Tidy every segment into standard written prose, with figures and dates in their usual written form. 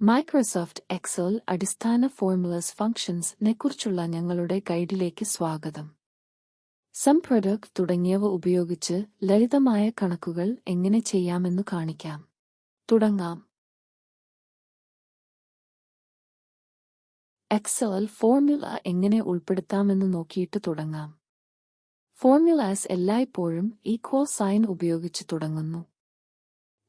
Microsoft Excel അടിസ്ഥാന formulas functions നെക്കുറിച്ചുള്ള ഞങ്ങളുടെ ഗൈഡിലേക്ക് സ്വാഗതം. സം പ്രൊഡക്റ്റ് തുടങ്ങിയവ ഉപയോഗിച്ച് ലളിതമായ കണക്കുകൾ എങ്ങനെ ചെയ്യാമെന്ന് കാണിക്കാം. തുടങ്ങാം. എക്സലിൽ ഫോർമുല എങ്ങനെ ഉൾപ്പെടുത്താമെന്ന് നോക്കിയിട്ട് തുടങ്ങാം. ഫോർമുലാസ് എല്ലായ്പ്പോഴും ഈക്വൽ സൈൻ ഉപയോഗിച്ച് തുടങ്ങുന്നു.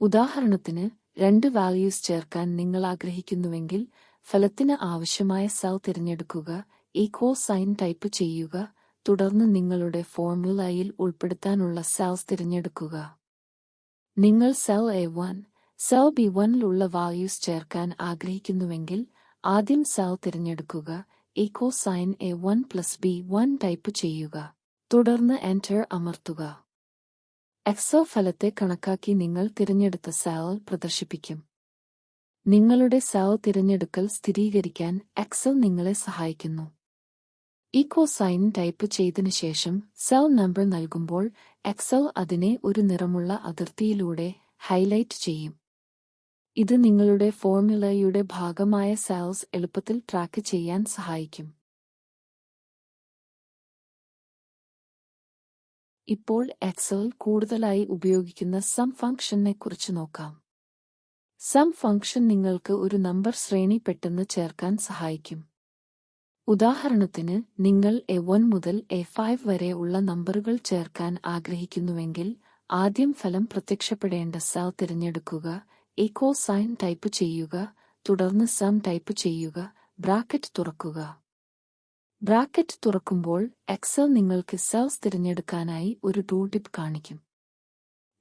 ഉദാഹരണത്തിന്, രണ്ട് വാല്യൂസ് ചേർക്കാൻ നിങ്ങൾ ആഗ്രഹിക്കുന്നുവെങ്കിൽ ഫലത്തിന് ആവശ്യമായ സെൽ തിരഞ്ഞെടുക്കുക, ഈക്വൽ സൈൻ ടൈപ്പ് ചെയ്യുക, തുടർന്ന് നിങ്ങളുടെ ഫോർമുലയിൽ ഉൾപ്പെടുത്താനുള്ള സെൽസ് തിരഞ്ഞെടുക്കുക. നിങ്ങൾ സെൽ A1, സെൽ B1ലുള്ള വാല്യൂസ് ചേർക്കാൻ ആഗ്രഹിക്കുന്നുവെങ്കിൽ ആദ്യം സെൽ തിരഞ്ഞെടുക്കുക, equal sign A1 + B1 type ചെയ്യുക, തുടർന്ന് എൻ്റർ അമർത്തുക. എക്സൽ ഫലത്തെ കണക്കാക്കി നിങ്ങൾ തിരഞ്ഞെടുത്ത സെൽ പ്രദർശിപ്പിക്കും. നിങ്ങളുടെ സെൽ തിരഞ്ഞെടുക്കൽ സ്ഥിരീകരിക്കാൻ എക്സൽ നിങ്ങളെ സഹായിക്കുന്നു. ഈക്വൽ സൈൻ ടൈപ്പ് ചെയ്തതിനു ശേഷം സെൽ നമ്പർ നൽകുമ്പോൾ എക്സൽ അതിനെ ഒരു നിറമുള്ള അതിർത്തിയിലൂടെ ഹൈലൈറ്റ് ചെയ്യും. ഇത് നിങ്ങളുടെ ഫോർമുലയുടെ ഭാഗമായ സെൽസ് എളുപ്പത്തിൽ ട്രാക്ക് ചെയ്യാൻ സഹായിക്കും. ഇപ്പോൾ എക്സൽ കൂടുതലായി ഉപയോഗിക്കുന്ന സം ഫംഗ്ഷനെക്കുറിച്ച് നോക്കാം. സം ഫംഗ്ഷൻ നിങ്ങൾക്ക് ഒരു നമ്പർ ശ്രേണി പെട്ടെന്ന് ചേർക്കാൻ സഹായിക്കും. ഉദാഹരണത്തിന്, നിങ്ങൾ A1 മുതൽ A5 വരെ ഉള്ള നമ്പറുകൾ ചേർക്കാൻ ആഗ്രഹിക്കുന്നുവെങ്കിൽ ആദ്യം ഫലം പ്രത്യക്ഷപ്പെടേണ്ട സെൽ തിരഞ്ഞെടുക്കുക, ഈക്വൽ സൈൻ ടൈപ്പ് ചെയ്യുക, തുടർന്ന് സം ടൈപ്പ് ചെയ്യുക, ബ്രാക്കറ്റ് തുറക്കുക. ബ്രാക്കറ്റ് തുറക്കുമ്പോൾ എക്സൽ നിങ്ങൾക്ക് സെൽസ് തിരഞ്ഞെടുക്കാനായി ഒരു ടൂൾ ടിപ്പ് കാണിക്കും.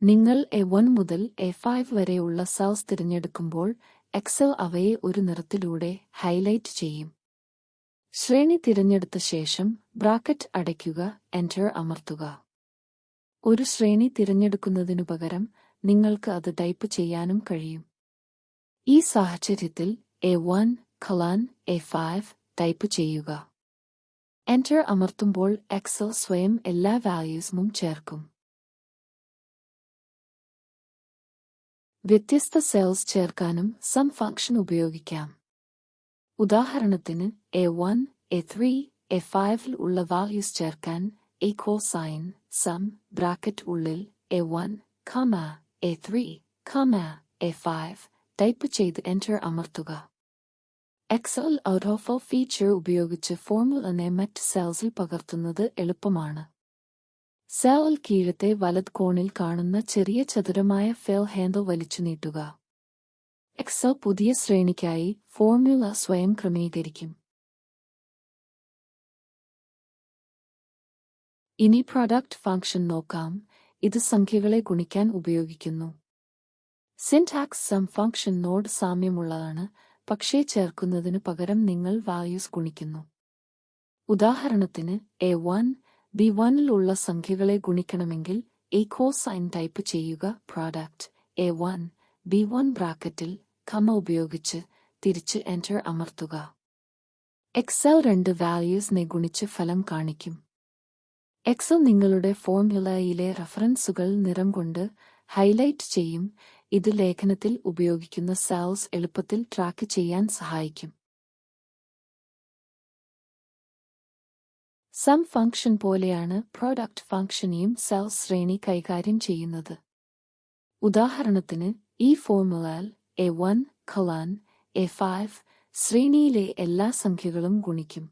നിങ്ങൾ A1 മുതൽ A5 വരെയുള്ള സെൽസ് തിരഞ്ഞെടുക്കുമ്പോൾ എക്സൽ അവയെ ഒരു നിറത്തിലൂടെ ഹൈലൈറ്റ് ചെയ്യും. ശ്രേണി തിരഞ്ഞെടുത്ത ശേഷം ബ്രാക്കറ്റ് അടയ്ക്കുക, എൻ്റർ അമർത്തുക. ഒരു ശ്രേണി തിരഞ്ഞെടുക്കുന്നതിനു പകരം നിങ്ങൾക്ക് അത് ടൈപ്പ് ചെയ്യാനും കഴിയും. ഈ സാഹചര്യത്തിൽ A1, A5 ടൈപ്പ് ചെയ്യുക. എൻ്റർ അമർത്തുമ്പോൾ എക്സൽ സ്വയം എല്ലാ വാല്യൂസും ചേർക്കും. വ്യത്യസ്ത സെൽസ് ചേർക്കാനും സം ഫംഗ്ഷൻ ഉപയോഗിക്കാം. ഉദാഹരണത്തിന്, A1, A3, A5 ഉള്ള വാല്യൂസ് ചേർക്കാൻ ഈക്വൽ സൈൻ, സം, ബ്രാക്കറ്റ് ഉള്ളിൽ A1, A3, A5 ടൈപ്പ് ചെയ്ത് എൻ്റർ അമർത്തുക. എക്സൽ ഔട്ടോഫിൽ ഫീച്ചർ ഉപയോഗിച്ച് ഫോർമുലനെ മറ്റ് സെൽസിൽ പകർത്തുന്നത് എളുപ്പമാണ്. സെൽ കീഴത്തെ വലത് കോണിൽ കാണുന്ന ചെറിയ ചതുരമായ ഫിൽ ഹാൻഡിൽ വലിച്ചു നീട്ടുക. എക്സൽ പുതിയ ശ്രേണിക്കായി ഫോർമുല സ്വയം ക്രമീകരിക്കും. ഇനി പ്രൊഡക്റ്റ് ഫംഗ്ഷൻ നോക്കാം. ഇത് സംഖ്യകളെ ഗുണിക്കാൻ ഉപയോഗിക്കുന്നു. സിൻടാക്സ് സം ഫംഗ്ഷനോട് സാമ്യമുള്ളതാണ്, പക്ഷേ ചേർക്കുന്നതിനു പകരം നിങ്ങൾ വാല്യൂസ് ഗുണിക്കുന്നു. ഉദാഹരണത്തിന്, A1, B1ലുള്ള സംഖ്യകളെ ഗുണിക്കണമെങ്കിൽ ഈക്വൽ സൈൻ ടൈപ്പ് ചെയ്യുക, പ്രോഡക്റ്റ് A1, B1 ബ്രാക്കറ്റിൽ കമ ഉപയോഗിച്ച് തിരിച്ച് എൻ്റർ അമർത്തുക. എക്സൽ രണ്ട് വാല്യൂസിനെ ഗുണിച്ച് ഫലം കാണിക്കും. എക്സൽ നിങ്ങളുടെ ഫോർമുലയിലെ റഫറൻസുകൾ നിറം കൊണ്ട് ഹൈലൈറ്റ് ചെയ്യും. ഇത് ലേഖനത്തിൽ ഉപയോഗിക്കുന്ന സെൽസ് എളുപ്പത്തിൽ ട്രാക്ക് ചെയ്യാൻ സഹായിക്കും. സം ഫംഗ്ഷൻ പോലെയാണ് പ്രൊഡക്റ്റ് ഫംഗ്ഷനെയും സെൽസ് ശ്രേണി കൈകാര്യം ചെയ്യുന്നത്. ഉദാഹരണത്തിന്, ഈ ഫോർമുലയിൽ A1, A5 ശ്രേണിയിലെ എല്ലാ സംഖ്യകളും ഗുണിക്കും.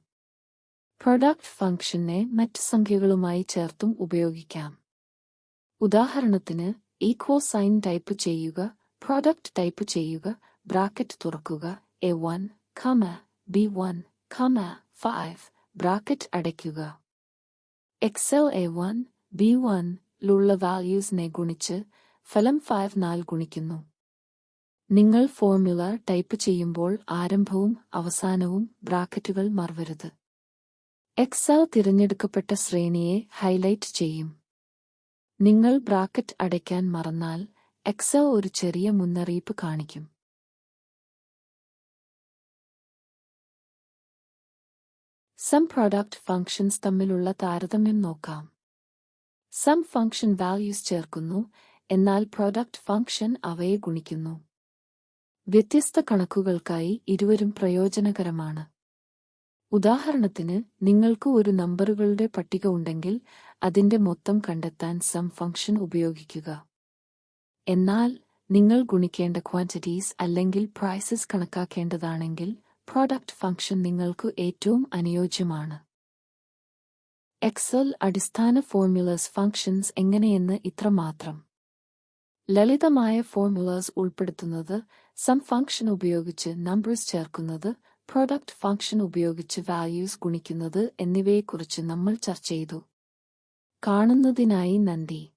പ്രൊഡക്റ്റ് ഫംഗ്ഷനെ മറ്റ് സംഖ്യകളുമായി ചേർത്തും ഉപയോഗിക്കാം. ഉദാഹരണത്തിന്, ഈക്വൽ സൈൻ ടൈപ്പ് ചെയ്യുക, പ്രോഡക്റ്റ് ടൈപ്പ് ചെയ്യുക, ബ്രാക്കറ്റ് തുറക്കുക, A1, B1, 5 ബ്രാക്കറ്റ് അടയ്ക്കുക. എക്സൽ A1, B1ലുള്ള വാല്യൂസിനെ ഗുണിച്ച് ഫലം 5 ഗുണിക്കുന്നു. നിങ്ങൾ ഫോർമുല ടൈപ്പ് ചെയ്യുമ്പോൾ ആരംഭവും അവസാനവും ബ്രാക്കറ്റുകൾ മറവരുത്. എക്സൽ തിരഞ്ഞെടുക്കപ്പെട്ട ശ്രേണിയെ ഹൈലൈറ്റ് ചെയ്യും. നിങ്ങൾ ബ്രാക്കറ്റ് അടയ്ക്കാൻ മറന്നാൽ എക്സൽ ഒരു ചെറിയ മുന്നറിയിപ്പ് കാണിക്കും. സം പ്രൊഡക്റ്റ് ഫംഗ്ഷൻസ് തമ്മിലുള്ള താരതമ്യം നോക്കാം. സം ഫംഗ്ഷൻ വാല്യൂസ് ചേർക്കുന്നു, എന്നാൽ പ്രൊഡക്റ്റ് ഫംഗ്ഷൻ അവയെ ഗുണിക്കുന്നു. വ്യത്യസ്ത കണക്കുകൾക്കായി ഇരുവരും പ്രയോജനകരമാണ്. ഉദാഹരണത്തിന്, നിങ്ങൾക്ക് ഒരു നമ്പറുകളുടെ പട്ടിക ഉണ്ടെങ്കിൽ അതിന്റെ മൊത്തം കണ്ടെത്താൻ സം ഫംഗ്ഷൻ ഉപയോഗിക്കുക. എന്നാൽ നിങ്ങൾ ഗുണിക്കേണ്ട ക്വാണ്ടിറ്റീസ് അല്ലെങ്കിൽ പ്രൈസസ് കണക്കാക്കേണ്ടതാണെങ്കിൽ പ്രോഡക്റ്റ് ഫംഗ്ഷൻ നിങ്ങൾക്ക് ഏറ്റവും അനുയോജ്യമാണ്. എക്സൽ അടിസ്ഥാന ഫോർമുലസ് ഫംഗ്ഷൻസ് എങ്ങനെയെന്ന് ഇത്രമാത്രം. ലളിതമായ ഫോർമുലാസ് ഉൾപ്പെടുത്തുന്നത്, സം ഫംഗ്ഷൻ ഉപയോഗിച്ച് നമ്പേഴ്സ് ചേർക്കുന്നത്, പ്രോഡക്റ്റ് ഫംഗ്ഷൻ ഉപയോഗിച്ച് വാല്യൂസ് ഗുണിക്കുന്നത് എന്നിവയെക്കുറിച്ച് നമ്മൾ ചർച്ച ചെയ്തു. കാണുന്നതിനായി നന്ദി.